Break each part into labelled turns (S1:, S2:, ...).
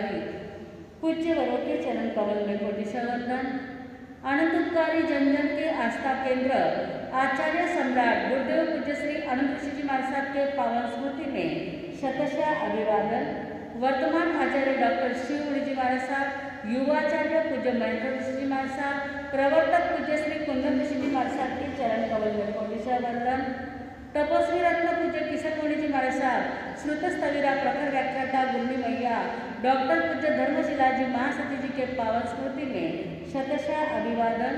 S1: उपकारी पूज्य वरों के चरण कमल में कोटि वंदन। अनंत उपकारी जन जन के आस्था केंद्र आचार्य सम्राट गुरुदेव पूज्य श्री अनंत ऋषि जी महाराज साहब के पावन स्मृति में शतशः अभिवादन। वर्तमान आचार्य डॉक्टर शिव जी महाराज साहब, युवाचार्य पूज्य महेंद्र ऋषि जी महाराज साहब, प्रवर्तक पूज्य श्री कुंदन ऋषि जी महाराज साहब के चरण कमल में कोटि वंदन। तपस्वी रत्न पूज्य किशोर जी महाराज साहब, श्रुत स्थविरा प्रखर व्याख्याता गुरमी मैया डॉक्टर पूज्य धर्मशिला जी महासती जी के पावन स्मृति में शतशः अभिवादन।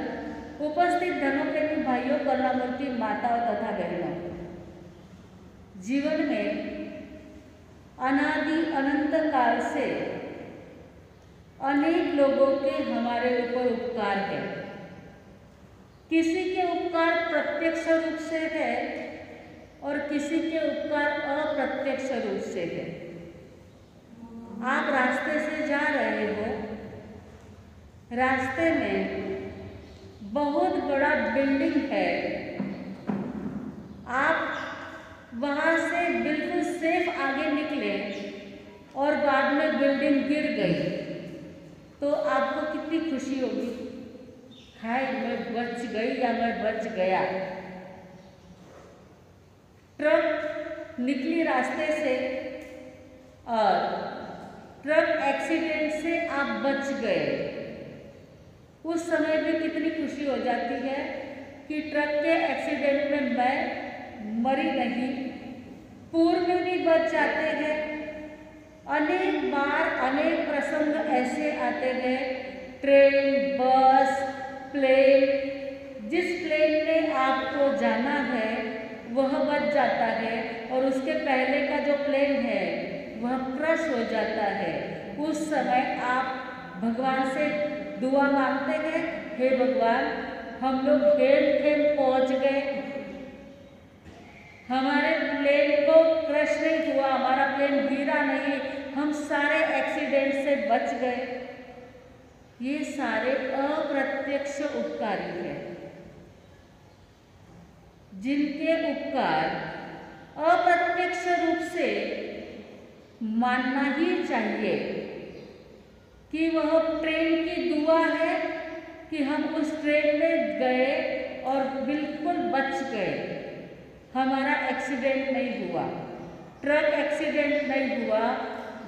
S1: उपस्थित धर्मप्रेमी भाइयों, करुणामूर्ति माताओं तथा बहनों, जीवन में अनादि अनंत काल से अनेक लोगों के हमारे ऊपर उपकार है। किसी के उपकार प्रत्यक्ष रूप से है और किसी के उपकार अप्रत्यक्ष रूप से है। आप रास्ते से जा रहे हो, रास्ते में बहुत बड़ा बिल्डिंग है, आप वहाँ से बिल्कुल सेफ आगे निकले और बाद में बिल्डिंग गिर गई तो आपको कितनी खुशी होगी, हाय मैं बच गई या मैं बच गया। ट्रक निकली रास्ते से और ट्रक एक्सीडेंट से आप बच गए, उस समय भी कितनी खुशी हो जाती है कि ट्रक के एक्सीडेंट में मैं मरी नहीं, पूर्व में भी बच जाते हैं। अनेक बार अनेक प्रसंग ऐसे आते हैं, ट्रेन, बस, प्लेन, जिस प्लेन में आपको जाना है वह बच जाता है और उसके पहले का जो प्लेन है वह क्रश हो जाता है। उस समय आप भगवान से दुआ मांगते हैं, हे भगवान हम लोग हेम पहुंच गए, हमारे प्लेन को क्रश नहीं हुआ, हमारा प्लेन गिरा नहीं, हम सारे एक्सीडेंट से बच गए। ये सारे अप्रत्यक्ष उपकारी हैं, जिनके उपकार अप्रत्यक्ष रूप से मानना ही चाहिए कि वह ट्रेन की दुआ है कि हम उस ट्रेन में गए और बिल्कुल बच गए, हमारा एक्सीडेंट नहीं हुआ, ट्रक एक्सीडेंट नहीं हुआ,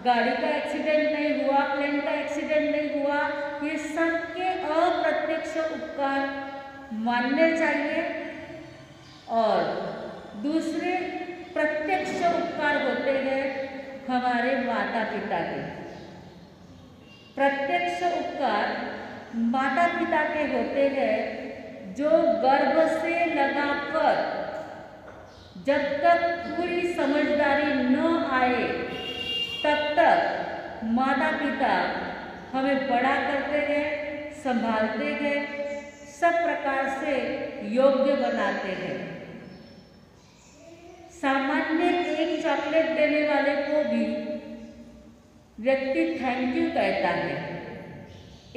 S1: गाड़ी का एक्सीडेंट नहीं हुआ, प्लेन का एक्सीडेंट नहीं हुआ। ये सबके अप्रत्यक्ष उपकार मानने चाहिए। और दूसरे प्रत्यक्ष उपकार होते हैं हमारे माता पिता के। प्रत्यक्ष उपकार माता पिता के होते हैं जो गर्भ से लगाकर जब तक पूरी समझदारी न आए तब तक माता पिता हमें बड़ा करते गए, संभालते गए, सब प्रकार से योग्य बनाते हैं। सामान्य एक चॉकलेट देने वाले को भी व्यक्ति थैंक यू कहता है,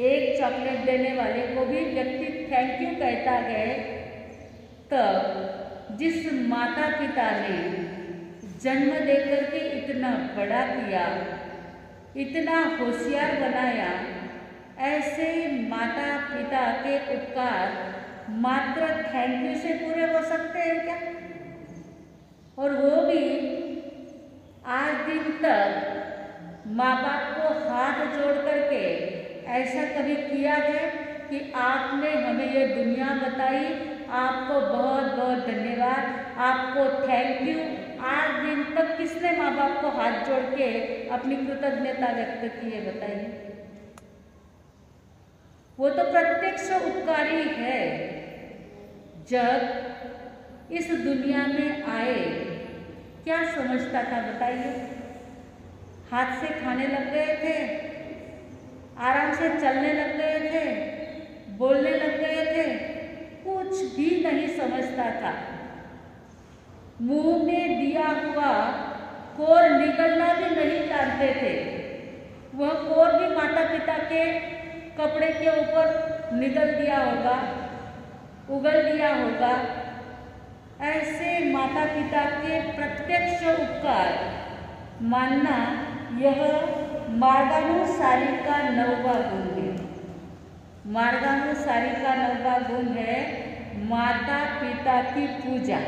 S1: एक चॉकलेट देने वाले को भी व्यक्ति थैंक यू कहता है। तब जिस माता पिता ने जन्म देकर के इतना बड़ा किया, इतना होशियार बनाया, ऐसे माता पिता के उपकार मात्र थैंक यू से पूरे हो सकते हैं क्या? और वो भी आज दिन तक माँ बाप को हाथ जोड़ करके ऐसा कभी किया है कि आपने हमें ये दुनिया बताई, आपको बहुत बहुत धन्यवाद, आपको थैंक यू। आज दिन तक किसने माँ बाप को हाथ जोड़ के अपनी कृतज्ञता व्यक्त की है, बताइए? वो तो प्रत्यक्ष उपकारी है। जब इस दुनिया में आए क्या समझता था, बताइए? हाथ से खाने लग गए थे, आराम से चलने लग गए थे, बोलने लग गए थे, कुछ भी नहीं समझता था। मुंह में दिया हुआ कोर निकलना भी नहीं जानते थे। वह कोर भी माता पिता के कपड़े के ऊपर निगल दिया होगा, उगल दिया होगा। ऐसे माता पिता के प्रत्यक्ष उपकार मानना यह मार्गानुसारी का 9वां गुण है। मार्गानुसारी का 9वां गुण है माता पिता की पूजा।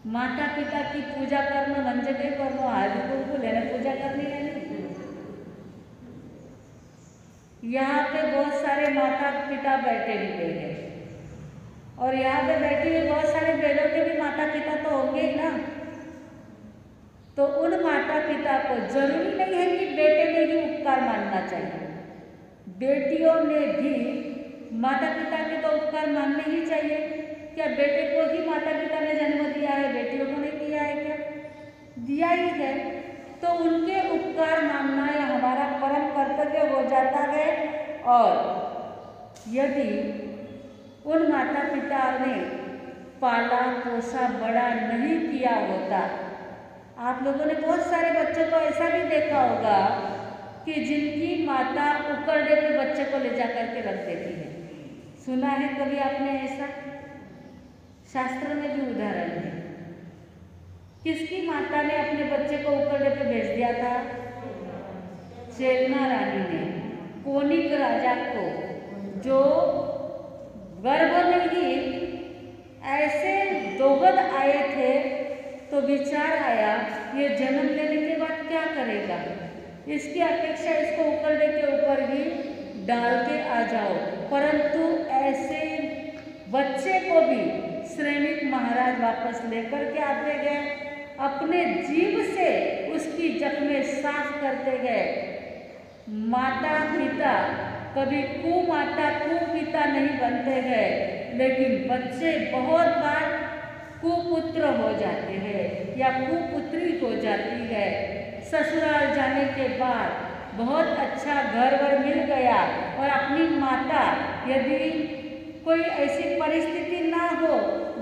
S1: माता पिता की पूजा करणं म्हणजे काय करणं? हळदी कुंकू लेना पूजा करनी है नहीं। यहाँ पे बहुत सारे माता पिता बैठे हुए हैं और यहाँ पे बैठी हुई बहुत सारे बहनों के भी माता पिता तो होंगे ही ना। तो उन माता पिता को जरूरी नहीं है कि बेटे में ही उपकार मानना चाहिए, बेटियों ने भी माता पिता के तो उपकार मानने ही चाहिए। क्या बेटे को ही माता पिता ने जन्म दिया है, बेटियों को नहीं दिया है? क्या दिया ही है। तो उनके उपकार मानना यह हमारा परम कर्तव्य हो जाता है। और यदि उन माता पिता ने पाला पोसा बड़ा नहीं किया होता, आप लोगों ने बहुत सारे बच्चों को ऐसा भी देखा होगा कि जिनकी माता उकरडे पे बच्चे को ले जा करके रख देती है। सुना है कभी आपने ऐसा? शास्त्र में भी उदाहरण है। किसकी माता ने अपने बच्चे को उकरडे पे भेज दिया था? चेलना रानी ने कोनिक राजा को, जो गर्भ में ही ऐसे दोगद आए थे तो विचार आया ये जन्म लेने के बाद क्या करेगा, इसकी अपेक्षा इसको उकरडे के ऊपर ही डाल के आ जाओ। परंतु ऐसे बच्चे को भी श्रेणिक महाराज वापस लेकर के आते गए, अपने जीभ से उसकी जख्में साफ करते गए। माता पिता कभी कुमाता कुपिता नहीं बनते हैं, लेकिन बच्चे बहुत बार कुपुत्र हो जाते हैं या कुपुत्री हो जाती है। ससुराल जाने के बाद बहुत अच्छा घर वर मिल गया और अपनी माता, यदि कोई ऐसी परिस्थिति ना हो,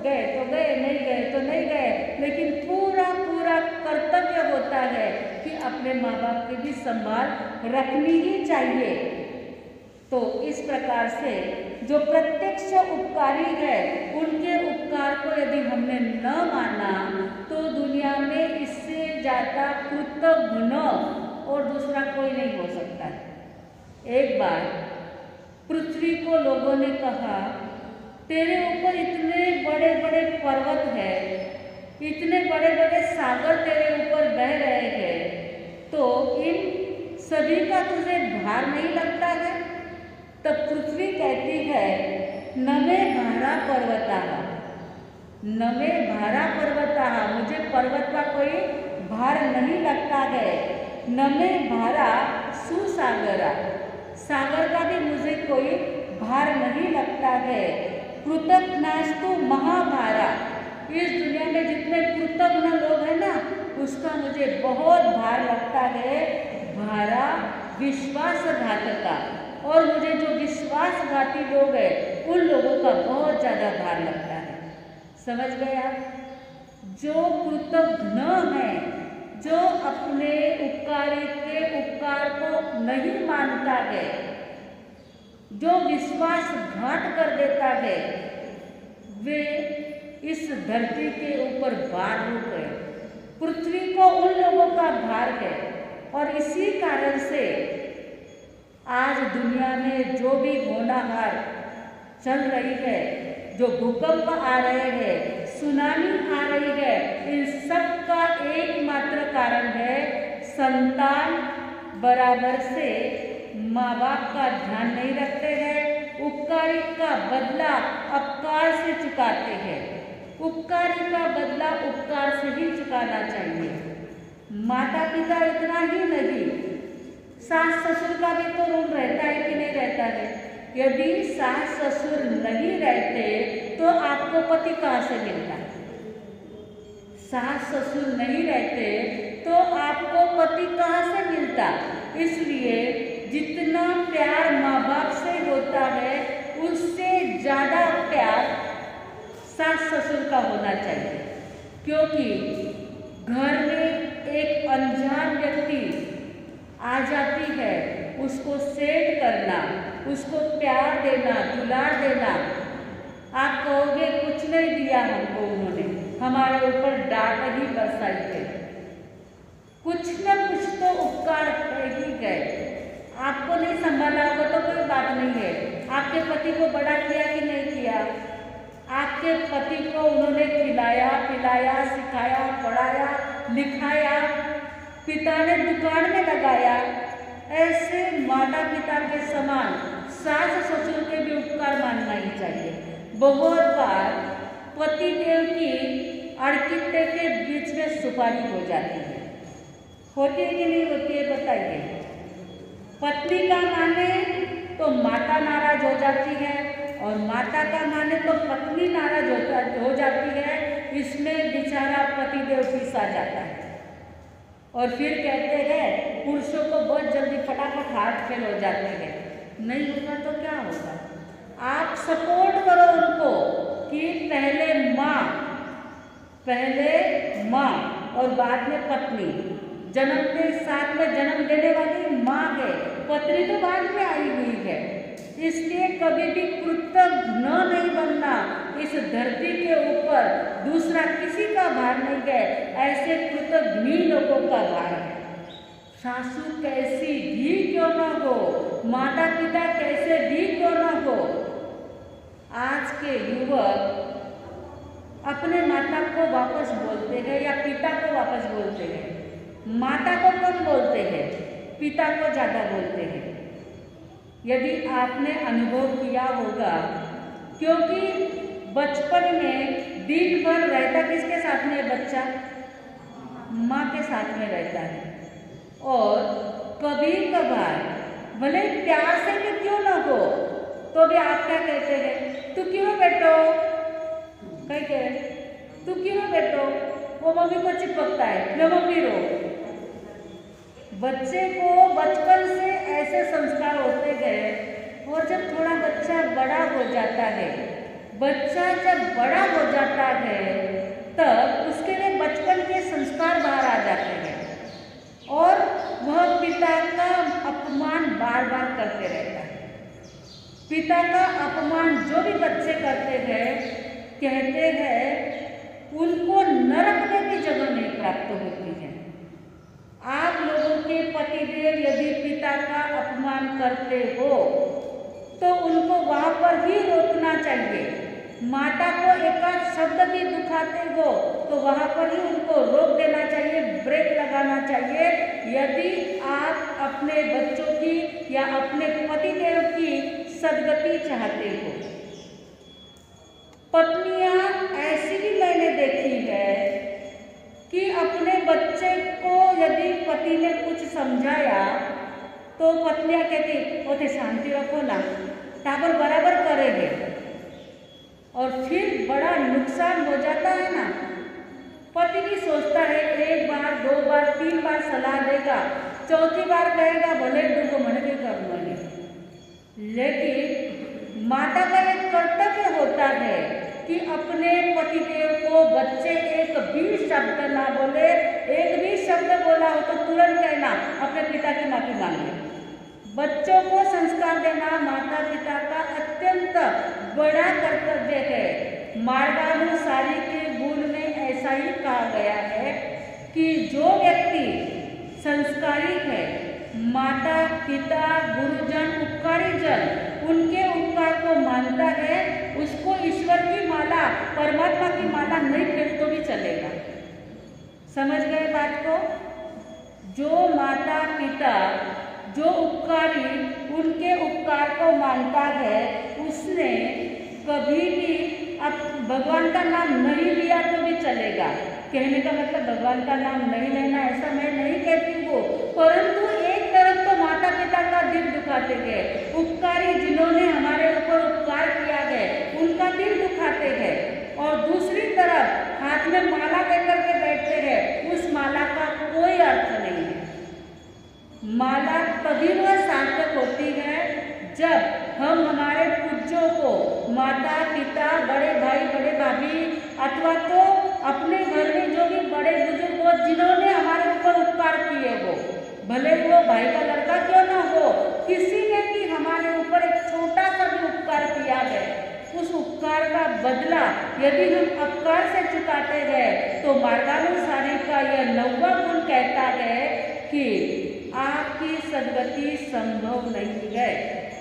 S1: गए तो गए, नहीं गए तो नहीं गए, लेकिन पूरा पूरा कर्तव्य होता है कि अपने माँ बाप की भी संभाल रखनी ही चाहिए। तो इस प्रकार से जो प्रत्यक्ष उपकारी है, उनके उपकार को यदि हमने न माना तो दुनिया में इससे ज़्यादा कृतघ्न और दूसरा कोई नहीं हो सकता है। एक बार पृथ्वी को लोगों ने कहा, तेरे ऊपर इतने बड़े बड़े पर्वत है, इतने बड़े बड़े सागर तेरे ऊपर बह रहे हैं, तो इन सभी का तुझे भार नहीं लगता है? तब पृथ्वी कहती है, नमे भारा पर्वताः, नमे भारा पर्वताः, मुझे पर्वत का कोई भार नहीं लगता है। नमे भारा सुसागरा, सागर का भी मुझे कोई भार नहीं लगता है। कृतघ्नास्तु महाभारा, इस दुनिया में जितने कृतघ्न लोग हैं ना, उसका मुझे बहुत भार लगता है। भारा विश्वासघातका, और मुझे जो विश्वासघाती लोग हैं उन लोगों का बहुत ज़्यादा भार लगता है। समझ गए आप? जो कृतघ्न है, जो अपने उपकारी के उपकार को नहीं मानता है, जो विश्वासघात कर देता है, वे इस धरती के ऊपर भार रूप है। पृथ्वी को उन लोगों का भार है। और इसी कारण से आज दुनिया में जो भी होनाहार चल रही है, जो भूकंप आ रहे हैं, सुनामी आ रही है, इन सब का एकमात्र कारण है संतान बराबर से माँ बाप का ध्यान नहीं रखते हैं, उपकारी का बदला अपकार से चुकाते हैं। उपकारी का बदला उपकार से ही चुकाना चाहिए। माता पिता इतना ही नहीं, सास ससुर का भी तो ऋण रहता है कि नहीं रहता है? यदि सास ससुर नहीं रहते तो आपको पति कहाँ से मिलता? सास ससुर नहीं रहते तो आपको पति कहाँ से मिलता? इसलिए जितना प्यार माँ बाप से होता है, उससे ज़्यादा प्यार सास ससुर का होना चाहिए। क्योंकि घर में एक अनजान व्यक्ति आ जाती है, उसको सेट करना, उसको प्यार देना, दुलार देना। आप कहोगे कुछ नहीं दिया हमको उन्होंने, हमारे ऊपर डांट ही बरसाई है। कुछ न कुछ तो उपकार आपके पति को बड़ा किया कि नहीं किया? आपके पति को उन्होंने खिलाया, पिलाया, सिखाया, पढ़ाया, लिखाया, पिता ने दुकान में लगाया। ऐसे माता पिता के समान सास ससुर के भी उपकार मानना ही चाहिए। बहुत बार पति देव की अड़किते के बीच में सुपारी हो जाती है, होती है कि नहीं होती है बताइए? पत्नी का माने तो माता नाराज हो जाती है और माता का माने तो पत्नी नाराज हो जाती है। इसमें बेचारा पतिदेव पिसा जाता है और फिर कहते हैं पुरुषों को बहुत जल्दी फटाफट हार्ट फेल हो जाते हैं। नहीं होगा तो क्या होगा? आप सपोर्ट करो उनको कि पहले माँ और बाद में पत्नी। जन्म के साथ में जन्म देने वाली माँ है, पत्नी तो बाद में आई हुई है। इसलिए कभी भी कृतज्ञ नहीं बनना। इस धरती के ऊपर दूसरा किसी का भार नहीं है, ऐसे कृतज्ञ लोगों का भार है। सासू कैसी भी क्यों न हो, माता पिता कैसे भी क्यों न हो, आज के युवक अपने माता को वापस बोलते हैं या पिता को वापस बोलते हैं। माता को कम बोलते हैं, पिता को ज़्यादा बोलते हैं। यदि आपने अनुभव किया होगा, क्योंकि बचपन में दिन भर रहता किसके साथ में बच्चा? माँ के साथ में रहता है। और कभी कभार भले प्यार से भी क्यों ना हो तो भी आप क्या कहते हैं? तू क्यों बेटो? कहते तू क्यों बेटो? वो मम्मी को चिपकता है, मैं मम्मी रो। बच्चे को बचपन से ऐसे संस्कार होते गए और जब थोड़ा बच्चा बड़ा हो जाता है, बच्चा जब बड़ा हो जाता है तब उसके लिए बचपन के संस्कार बाहर आ जाते हैं और वह पिता का अपमान बार बार करते रहता है। पिता का अपमान जो भी बच्चे करते हैं, कहते हैं उनको नरक में भी जगह नहीं प्राप्त होती है। आप लोगों के पतिदेव यदि पिता का अपमान करते हो तो उनको वहाँ पर ही रोकना चाहिए। माता को एक आध शब्द भी दुखाते हो तो वहाँ पर ही उनको रोक देना चाहिए, ब्रेक लगाना चाहिए। यदि आप अपने बच्चों की या अपने पतिदेव की सदगति चाहते हो। पत्नियां ऐसी भी मैंने देखी है कि अपने बच्चे को यदि पति ने कुछ समझाया तो पत्नियां कहती ओते शांति रखो ना, टाबर बराबर करेंगे। और फिर बड़ा नुकसान हो जाता है ना। पति भी सोचता है एक बार, दो बार, तीन बार सलाह देगा, चौथी बार कहेगा भले डूबो मन भी कर मने। लेकिन माता का एक कर्तव्य होता है कि अपने पतिदेव को बच्चे एक भी शब्द ना बोले, एक भी शब्द बोला हो तो तुरंत कहना अपने पिता की माफी मांगे। बच्चों को संस्कार देना माता पिता का अत्यंत बड़ा कर्तव्य है। मार्गानुसारी के गुण में ऐसा ही कहा गया है कि जो व्यक्ति संस्कारी है, माता पिता गुरुजन उपकारीजन उनके उपकार को मानता है, उसको ईश्वर की माला, परमात्मा की माला नहीं फेंक तो भी चलेगा। समझ गए बात को? जो माता पिता, जो उपकारी उनके उपकार को मानता है, उसने कभी भी अब भगवान का नाम नहीं लिया तो भी चलेगा। कहने का मतलब भगवान का नाम नहीं लेना ऐसा मैं नहीं कहती हूँ, परंतु एक तरफ तो माता पिता का दिल दुखाते हैं, उपकारी जिन्होंने हमारे ऊपर उपकार किया है उनका दिल दुखाते हैं, और दूसरी तरफ हाथ में माला लेकर के बैठते हैं, उस माला का कोई अर्थ नहीं है। माला तभी वह सार्थक होती है जब हम हमारे पूज्यों को, माता पिता, बड़े भाई बड़े भाभी, अथवा तो अपने घर में जो भी बड़े बुजुर्ग हो जिन्होंने हमारे ऊपर उपकार किए हो, भले वो भाई का लड़का क्यों ना हो, किसी ने भी हमारे ऊपर एक छोटा सा भी उपकार किया है, उस उपकार का बदला यदि हम अपकार से चुकाते हैं तो मार्गानुसारी का यह 9वां गुण कहता है कि आपकी सदगति संभव नहीं है।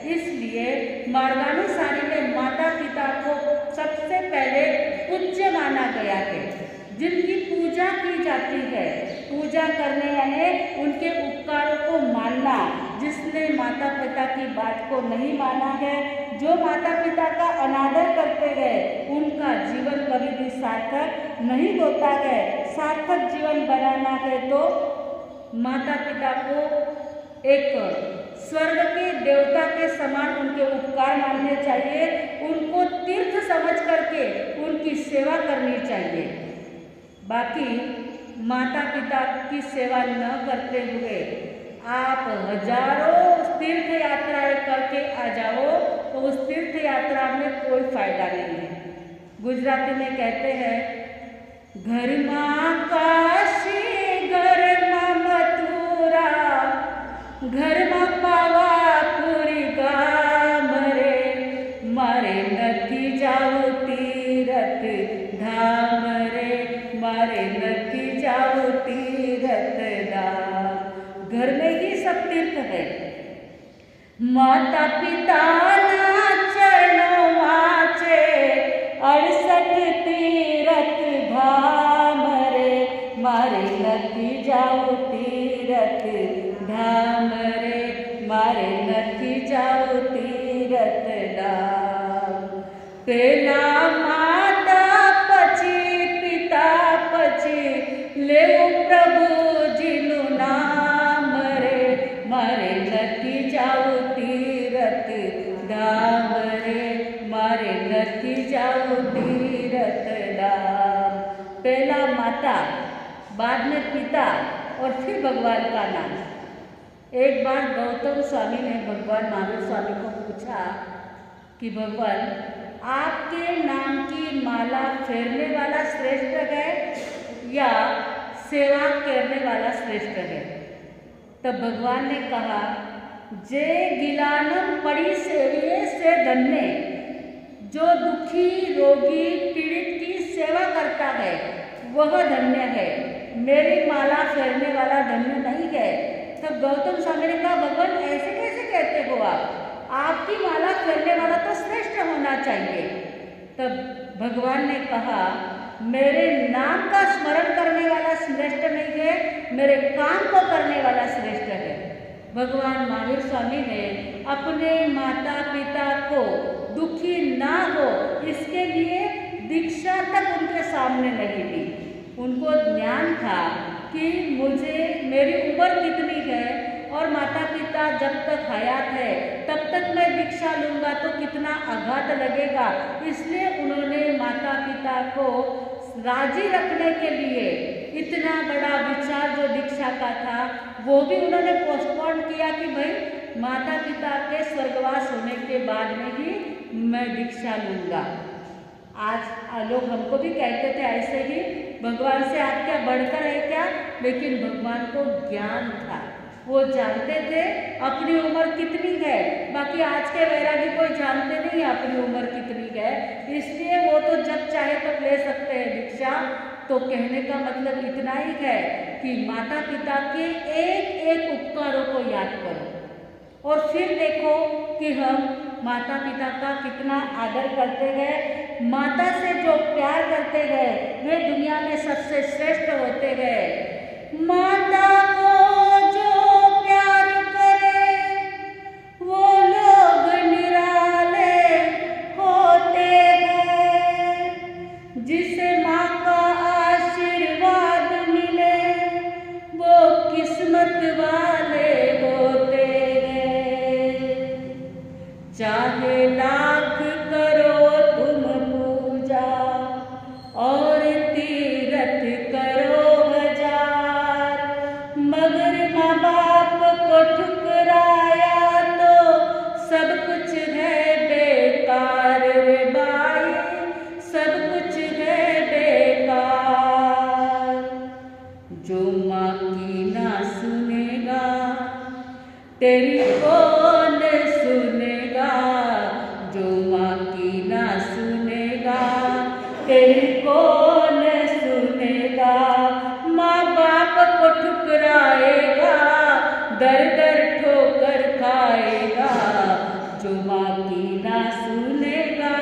S1: इसलिए मार्गानी साड़ी में माता पिता को सबसे पहले पूज्य माना गया है, जिनकी पूजा की जाती है। पूजा करने यानी उनके उपकारों को मानना। जिसने माता पिता की बात को नहीं माना है, जो माता पिता का अनादर करते हैं, उनका जीवन कभी भी सार्थक नहीं होता है। सार्थक जीवन बनाना है तो माता पिता को एक स्वर्ग के देवता के समान उनके उपकार मानने चाहिए, उनको तीर्थ समझ करके उनकी सेवा करनी चाहिए। बाकी माता पिता की सेवा न करते हुए आप हजारों तीर्थ यात्राएं करके आ जाओ तो उस तीर्थ यात्रा में कोई फायदा नहीं है। गुजराती में कहते हैं, घर मां काशी घर मां मथुरा, घर मां पावापुरी गाम रे, मारे नथी जाऊ तीरथ धाम रे, मारे नथी जाऊ तीरथ धाम। घर में ही सब तीर्थ है। माता पिता ना चरणों वाचे 68 तीरथ धाम रे, मारे नथी जाऊ तीरथ धाम रे, मारे नथी जाऊ तीरथ धाम। पेला माता पछी पिता पछी लेवु प्रभु जीनु नाम रे, मारे नथी जाऊ तीरथ धाम रे, मारे नथी जाऊ तीरथ धाम। पहला माता, बाद में पिता और फिर भगवान का नाम। एक बार गौतम स्वामी ने भगवान महावीर स्वामी को पूछा कि भगवान, आपके नाम की माला फेरने वाला श्रेष्ठ है या सेवा करने वाला श्रेष्ठ है? तब भगवान ने कहा, जे गिलानम पड़ी सेविये से धन्य, जो दुखी रोगी पीड़ित की सेवा करता है वह धन्य है, मेरी माला फेरने वाला धन्य नहीं है। तब गौतम स्वामी ने कहा, भगवान ऐसे कैसे कहते हो आप? आपकी माला फेरने वाला तो श्रेष्ठ होना चाहिए। तब भगवान ने कहा, मेरे नाम का स्मरण करने वाला श्रेष्ठ नहीं है, मेरे काम को करने वाला श्रेष्ठ है। भगवान महावीर स्वामी ने अपने माता पिता को दुखी ना हो इसके लिए दीक्षा तक उनके सामने नहीं दी। उनको ज्ञान था कि मुझे मेरी उम्र कितनी है और माता पिता जब तक हयात है तब तक मैं दीक्षा लूँगा तो कितना आघात लगेगा। इसलिए उन्होंने माता पिता को राजी रखने के लिए इतना बड़ा विचार जो दीक्षा का था वो भी उन्होंने पोस्टपोन किया कि भाई माता पिता के स्वर्गवास होने के बाद में ही मैं दीक्षा लूँगा। आज लोग हमको भी कहते थे ऐसे ही, भगवान से आप क्या बढ़कर है क्या? लेकिन भगवान को ज्ञान था, वो जानते थे अपनी उम्र कितनी है। बाकी आज के वैरागी कोई जानते नहीं अपनी उम्र कितनी है, इसलिए वो तो जब चाहे तब ले सकते हैं दीक्षा। तो कहने का मतलब इतना ही है कि माता पिता के एक एक उपकारों को याद करो और फिर देखो कि हम माता पिता का कितना आदर करते हैं। माता से जो प्यार करते हैं वे दुनिया में सबसे श्रेष्ठ होते हैं। माता को जो प्यार करे वो लोग निराले होते हैं। जिसे माँ का आशीर्वाद मिले वो किस्मत वाले होते हैं। चाहे लाख करो तुम पूजा और तीरथ करो हजार, मगर माँ बाप को ठुकराया तो सब कुछ है बेकार रे भाई, सब कुछ है बेकार। जो माँ की ना सुनेगा तेरी कौन सुनेगा, जो माँ की ना सुनेगा तेरी कौन सुनेगा। माँ बाप को ठुकराएगा, दर दर ठोकर खाएगा, माँ की ना सुनेगा।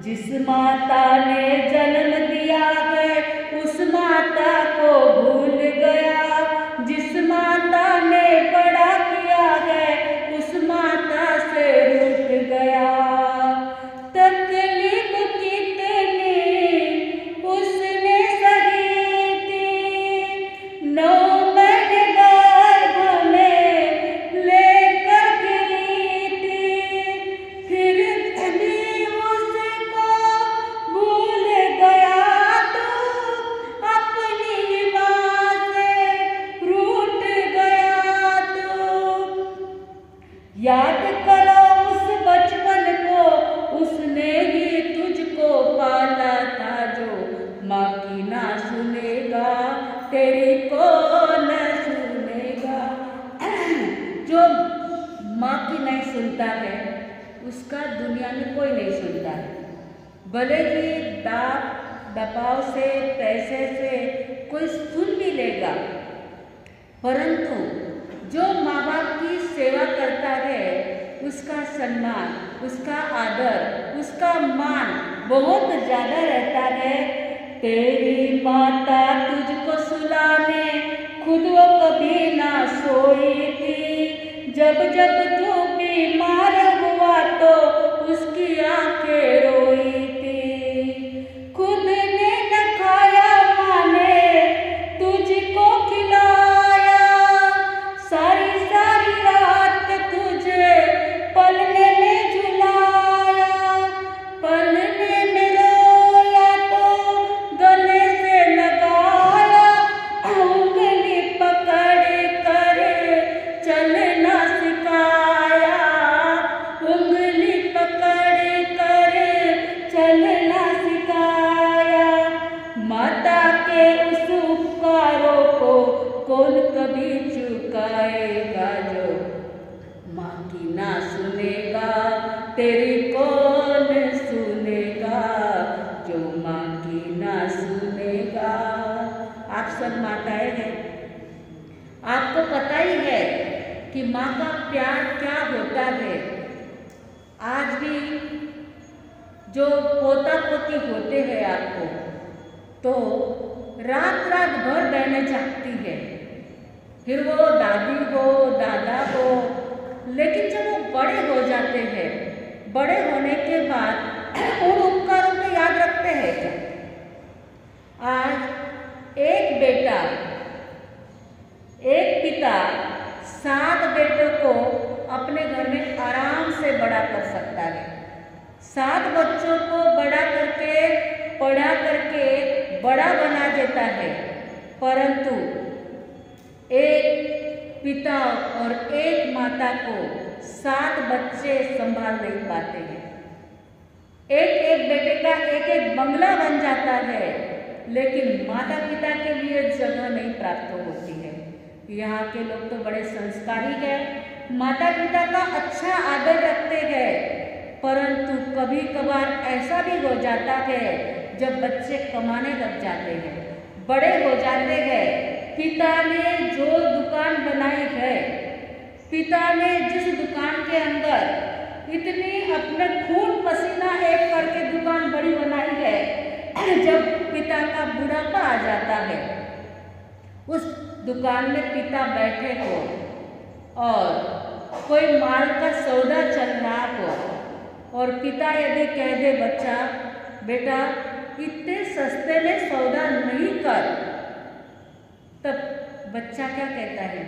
S1: जिस माता ने जन्म दिया है उस माता को भूल गया। जिस माता ने बड़ा किया है उस माता से रूठ गया। तकलीफ कितनी उसने सही थी, 9 महीने गर्भ में लेकर गिरी थी। फिर भी उसको भूल गया तो अपनी माँ से रूठ गया तो। याद करो उस बचपन को, उसने ही तुझको पाला था। जो माँ की ना सुनेगा तेरी कौन सुनेगा। जो माँ की नहीं सुनता है उसका दुनिया में कोई नहीं सुनता है। भले ही दबाव से पैसे से कोई सुन भी लेगा, परंतु जो माँ बाप की सेवा करता है उसका सम्मान, उसका आदर, उसका मान बहुत ज़्यादा रहता है। तेरी माता तुझको सुलाने खुद वो कभी ना सोई थी। जब जब तू बीमार हुआ तो उसकी आंखें रोई थी। खुद ने न खाया माँ ने तुझको खिलाया। सारी सारी रात तुझे पलने में झुलाया। पलने में रोया तो गले से लगाया। उंगली पकड़ कर चलना सिखाया। उंगली पकड़ कर चलना सिखाया। माता के उस उपकारों को कौन कभी चुकाएगा। जो माँ की ना सुनेगा तेरी कौन सुनेगा। जो माँ की ना सुनेगा। आप सब माताएं हैं, आपको पता ही है कि माँ का प्यार क्या होता है। आज भी जो पोता पोती होते हैं आपको, तो रात रात भर बहने जागती है। फिर वो दादी हो दादा हो, लेकिन जब वो बड़े हो जाते हैं, बड़े होने के बाद उन उपकारों को याद रखते हैं क्या? आज एक बेटा, एक पिता 7 बेटों को अपने घर में आराम से बड़ा कर सकता है। 7 बच्चों को बड़ा करके पढ़ा करके बड़ा बना देता है, परंतु एक पिता और एक माता को 7 बच्चे संभाल नहीं पाते हैं। एक एक बेटे का एक एक बंगला बन जाता है, लेकिन माता पिता के लिए जगह नहीं प्राप्त होती है। यहाँ के लोग तो बड़े संस्कारी हैं, माता पिता का अच्छा आदर रखते हैं, परंतु कभी कभार ऐसा भी हो जाता है जब बच्चे कमाने लग जाते हैं, बड़े हो जाते हैं। पिता ने जो दुकान बनाई है, पिता ने जिस दुकान के अंदर इतनी अपने खून पसीना एक करके दुकान बड़ी बनाई है, जब पिता का बुढ़ापा आ जाता है, उस दुकान में पिता बैठे हो और कोई माल का सौदा चल रहा हो और पिता यदि कह दे बच्चा बेटा इतने सस्ते में सौदा नहीं कर, तब बच्चा क्या कहता है?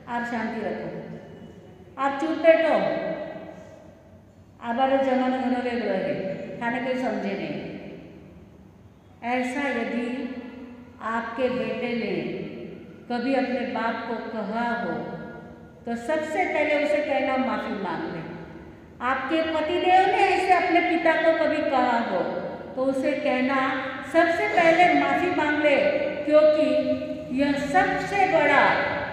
S1: आप शांति रखो, आप चुप बैठो, आबारो जमानो घणो वेगळो है, थाने कोई समझे नहीं। ऐसा यदि आपके बेटे ने कभी अपने बाप को कहा हो, तो सबसे पहले उसे कहना माफ़ी मांग ले। आपके पतिदेव ने ऐसे अपने पिता को कभी कहा हो, तो उसे कहना सबसे पहले माफ़ी मांग ले, क्योंकि यह सबसे बड़ा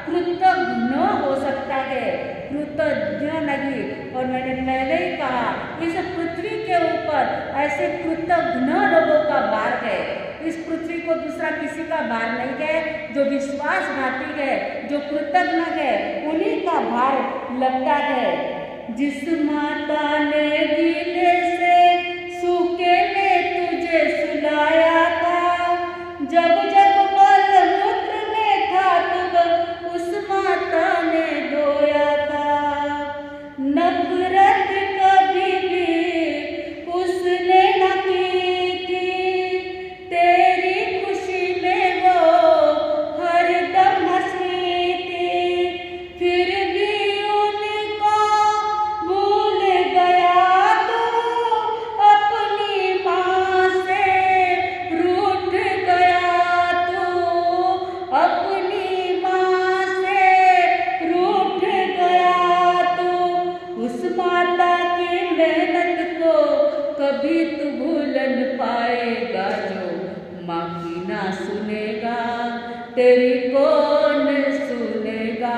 S1: कृतज्ञ हो सकता है, कृतज्ञ नहीं। और मैंने पहले ही कहा, इस पृथ्वी के ऊपर ऐसे कृतज्ञ लोगों का भार है। इस पृथ्वी को दूसरा किसी का भार नहीं है। जो विश्वासघाती है, जो कृतज्ञ है, उन्हीं का भार लगता है। जिस माता ने गीले से सूखे में तुझे सुलाया था, जब जब मलमूत्र में था तब उस माता ने धोया था। नफरत कभी भी उसने न की थी, तेरी खुशी में वो हरदम हंसी थी। फिर भी उनको भूल गया तू, अपनी माँ से रूठ गया तू, अपनी माँ से रूठ गया तू। उस माता की मेहनत को कभी तू भूल न पाएगा, जो माँ की ना सुनेगा तेरी कौन सुनेगा।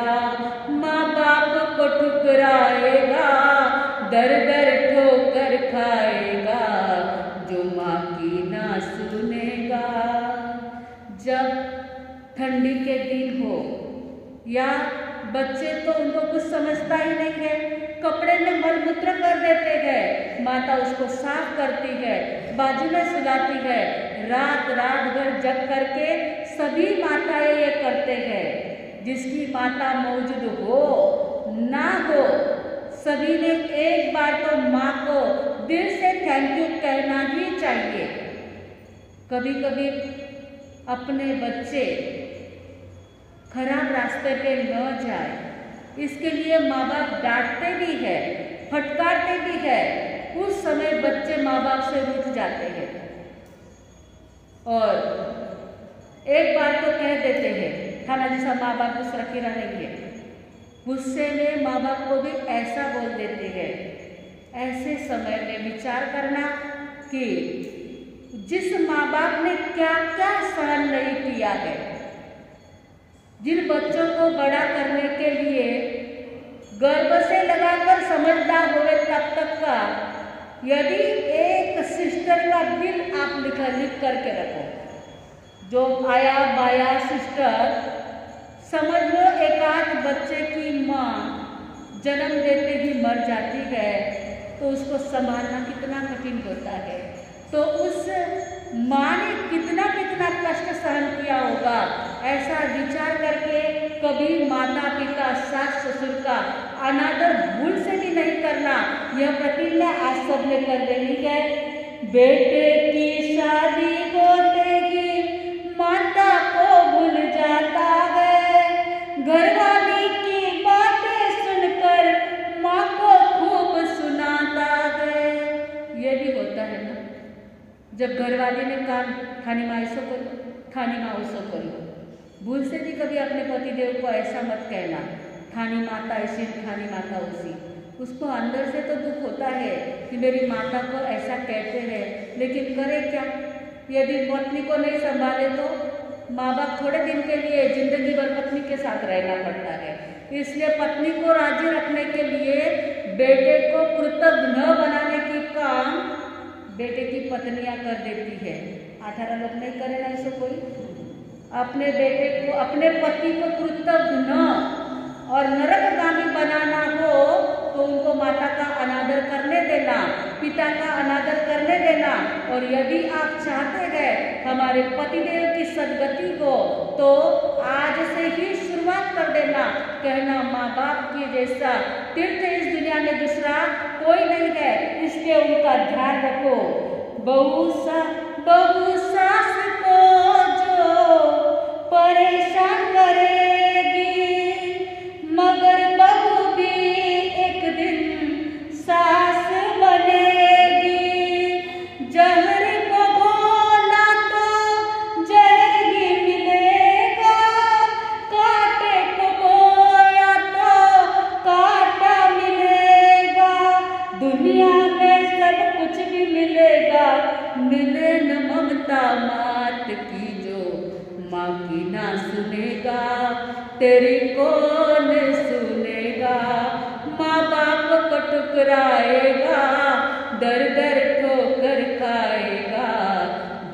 S1: माँ बाप को ठुकराएगा, दर दर ठोकर खाएगा, जो माँ की ना सुनेगा। जब ठंडी के दिन हो या बच्चे तो उनको कुछ समझता ही नहीं है, कपड़े में मलमूत्र कर देते हैं, माता उसको साफ करती है, बाजू में सुलाती है, रात रात भर जग करके सभी माताएं ये करते हैं। जिसकी माता मौजूद हो ना हो, सभी ने एक बार तो माँ को दिल से थैंक यू कहना ही चाहिए। कभी कभी अपने बच्चे खराब रास्ते पे न जाए, इसके लिए माँ बाप डांटते भी है, फटकारते भी है। उस समय बच्चे माँ बाप से रूठ जाते हैं और एक बार तो कह देते हैं, थाना जैसा माँ बाप दूसरा किरा नहीं है। गुस्से में माँ बाप को भी ऐसा बोल देते हैं। ऐसे समय में विचार करना कि जिस माँ बाप ने क्या क्या सहन नहीं किया है, जिन बच्चों को बड़ा करने के लिए गर्भ से लगाकर समझदार हुए तब तक का, यदि एक सिस्टर का बिल आप लिख करके रखो, जो आया बाया सिस्टर, समझ लो एक आध बच्चे की माँ जन्म देते ही मर जाती है, तो उसको संभालना कितना कठिन होता है। तो उस माँ ने कितना कितना कष्ट सहन किया होगा, ऐसा विचार करके कभी माता पिता सास ससुर का अनादर भूल से भी नहीं करना। यह प्रतिज्ञा आज सबने कर लेनी है। बेटे की शादी होते ही माता को भूल जाता है, घरवाली की बातें सुनकर माँ को खूब सुनाता है। ये भी होता है ना, जब घरवाली ने काम थानी माँ ऐसो करो, थानी माँ उसो करो। भूल से भी कभी अपने पतिदेव को ऐसा मत कहना, थानी माता ऐसी थानी माता उसी। उसको अंदर से तो दुख होता है कि मेरी माता को ऐसा कहते हैं, लेकिन करे क्या? यदि पत्नी को नहीं संभाले तो माँ बाप थोड़े दिन के लिए जिंदगी भर पत्नी के साथ रहना पड़ता है। इसलिए पत्नी को राजी रखने के लिए बेटे को कृतज्ञ न बनाने की काम बेटे की पत्नियां कर देती है। 18 लोग नहीं करे ना ऐसा कोई। अपने बेटे को, अपने पति को कृतज्ञ न और नरकगामी बनाना हो तो उनको माता का अनादर करने देना, पिता का अनादर करने देना। और यदि आप चाहते हैं हमारे पतिदेव की सदगति को, तो आज से ही शुरुआत कर देना, कहना माँ बाप की जैसा तीर्थ इस दुनिया में दूसरा कोई नहीं है, इसलिए उनका ध्यान रखो। बहू सास को जो परेशान करेगी, मगर बहू भी एक दिन सास बनेगी। जहर को घोला तो जहर ही मिलेगा, कांटे को बोया तो कांटा मिलेगा। दुनिया में सब कुछ भी मिलेगा, मिले न ममता मात की, जो माँ की ना सुनेगा तेरी कौन सुनेगा। माँ बाप को ठुकराएगा, दर दर ठोकर खाएगा,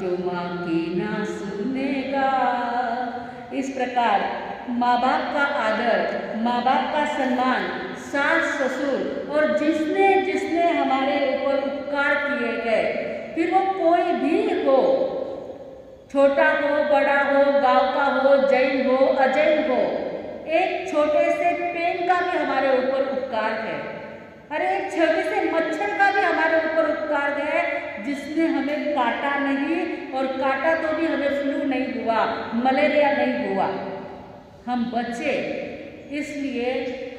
S1: जो माँ की ना सुनेगा। इस प्रकार माँ बाप का आदर, माँ बाप का सम्मान सास ससुर और जिसने जिसने हमारे ऊपर उपकार किए गए, फिर वो कोई भी हो, छोटा हो बड़ा हो, गांव का हो, जैन हो अजैन हो, एक छोटे से पेन का भी हमारे ऊपर उपकार है। अरे एक छोटे से मच्छर का भी हमारे ऊपर उपकार है, जिसने हमें काटा नहीं, और काटा तो भी हमें फ्लू नहीं हुआ, मलेरिया नहीं हुआ, हम बचे। इसलिए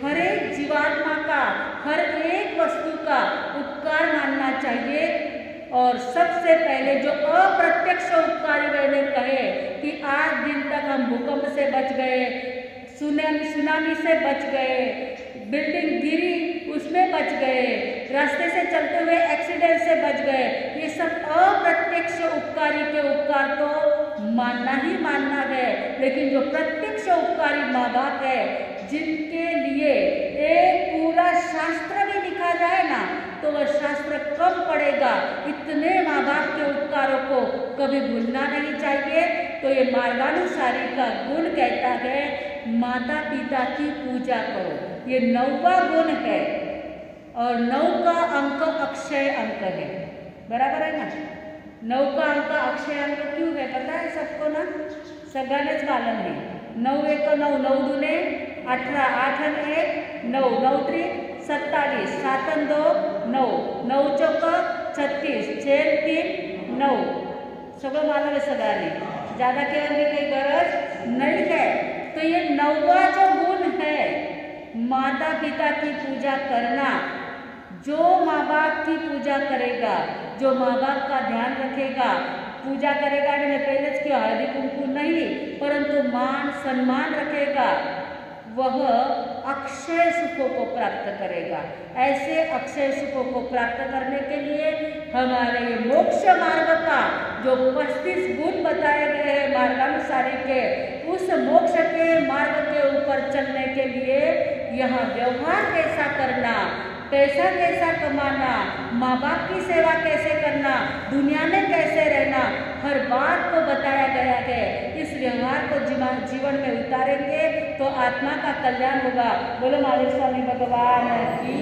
S1: हर एक जीवात्मा का, हर एक वस्तु का उपकार मानना चाहिए। और सबसे पहले जो अप्रत्यक्ष उपकारी मैंने कहे कि आज दिन तक हम भूकंप से बच गए, सुनामी से बच गए, बिल्डिंग गिरी उसमें बच गए, रास्ते से चलते हुए एक्सीडेंट से बच गए, ये सब अप्रत्यक्ष उपकारी के उपकार तो मानना ही मानना है। लेकिन जो प्रत्यक्ष उपकारी माँ बाप है, जिनके लिए एक पूरा शास्त्र भी लिखा जाए ना तो वह शास्त्र कम पड़ेगा, इतने माँ बाप के उपकारों को कभी भूलना नहीं चाहिए। तो ये मार्गानुसारी का गुण कहता है माता पिता की पूजा करो, ये 9वां गुण है। और 9 का अंक अक्षय अंक है, बराबर है ना। 9 का अंक अक्षय अंक क्यों है पता है सबको ना, सगळ्यांनाच मालूम है। 9 एक 9, 9 दूने 18, 8 1 9, 9 3 27, 7 2 9, 9 चौक 36, 6 3 9, सगळं मालूम है सगळ्यांनी, ज़्यादा कहने की गरज नहीं है। तो ये 9वां जो गुण है माता पिता की पूजा करना, जो माँ बाप की पूजा करेगा, जो माँ बाप का ध्यान रखेगा, पूजा करेगा, मैंने पहले क्यों हल्दी कुमकुम नहीं, परंतु मान सम्मान रखेगा, वह अक्षय सुखों को प्राप्त करेगा। ऐसे अक्षय सुखों को प्राप्त करने के लिए हमारे मोक्ष मार्ग का जो 35 गुण बताए गए हैं मार्गानुसारी के, उस मोक्ष के मार्ग के ऊपर चलने के लिए यहाँ व्यवहार कैसा करना, पैसा कैसा कमाना, माँ बाप की सेवा कैसे करना, दुनिया में कैसे रहना, हर बात को बताया गया है। इस व्यवहार को जीवन में उतारेंगे तो आत्मा का कल्याण होगा। बोलो महावीर स्वामी भगवान की